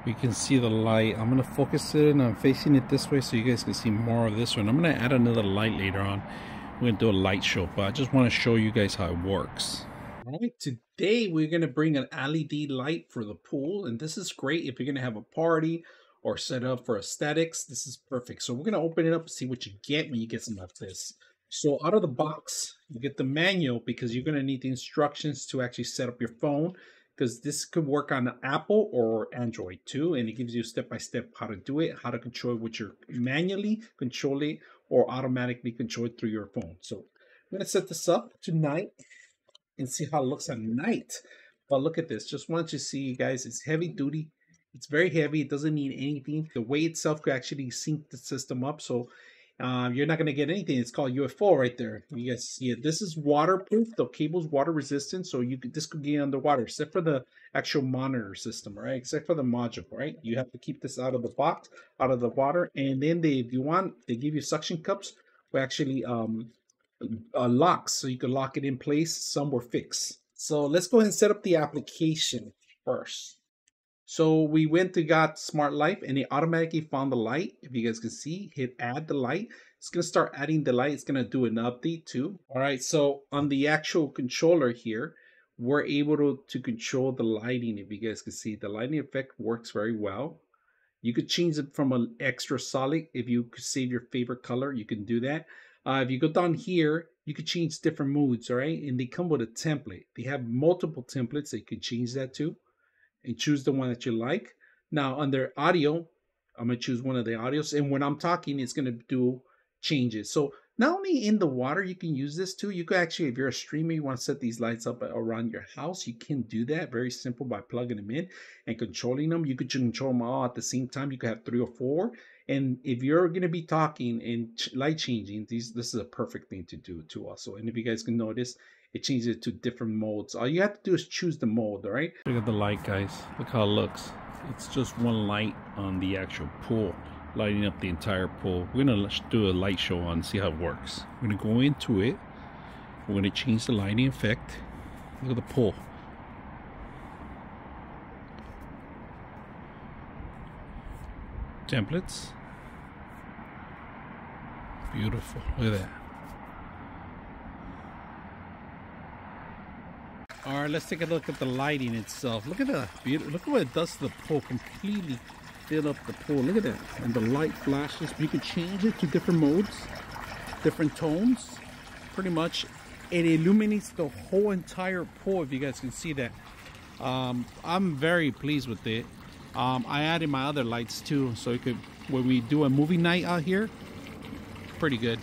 We can see the light. I'm gonna focus it and I'm facing it this way so you guys can see more of this one. I'm gonna add another light later on. We're gonna do a light show, but I just want to show you guys how it works. All right, today we're gonna bring an LED light for the pool, and this is great if you're gonna have a party or set up for aesthetics. This is perfect. So we're gonna open it up and see what you get when you get some of this. So out of the box, you get the manual because you're gonna need the instructions to actually set up your phone, because this could work on Apple or Android too, and it gives you step by step how to do it, how to control it with your manually control it or automatically control it through your phone. So I'm gonna set this up tonight and see how it looks at night. But look at this. Just want you to see, you guys, it's heavy duty. It's very heavy. It doesn't need anything. The weight itself could actually sync the system up. So you're not going to get anything. It's called UFO right there. You guys see it. This is waterproof. The cable's water resistant. So this could be underwater, except for the actual monitor system, right? Except for the module, right? You have to keep this out of the box, out of the water. And then if you want, they give you suction cups where actually locks, so you can lock it in place. Some were fixed. So let's go ahead and set up the application first. So we went to got Smart Life and it automatically found the light. If you guys can see, hit add the light. It's going to start adding the light. It's going to do an update too. All right, so on the actual controller here, we're able to control the lighting. If you guys can see, the lighting effect works very well. You could change it from an extra solid. If you could save your favorite color, you can do that. If you go down here, you could change different moods, all right? And they come with a template. They have multiple templates that you can change that to and choose the one that you like. Now, under audio, I'm going to choose one of the audios. And when I'm talking, it's going to do changes. So not only in the water, you can use this too. You could actually, if you're a streamer, you want to set these lights up around your house, you can do that. Very simple by plugging them in and controlling them. You could control them all at the same time. You could have 3 or 4. And if you're going to be talking and light changing, this is a perfect thing to do too also. And if you guys can notice, it changes it to different modes. All you have to do is choose the mode, all right? Look at the light, guys. Look how it looks. It's just one light on the actual pool, lighting up the entire pool. We're gonna do a light show on, see how it works. We're gonna go into it. We're gonna change the lighting effect. Look at the pool. Templates. Beautiful. Look at that. All right, let's take a look at the lighting itself. Look at that. Look at what it does to the pool. Completely fill up the pool. Look at that. And the light flashes. You can change it to different modes, different tones. Pretty much, it illuminates the whole entire pool. If you guys can see that, I'm very pleased with it. I added my other lights too, so you could, when we do a movie night out here, pretty good.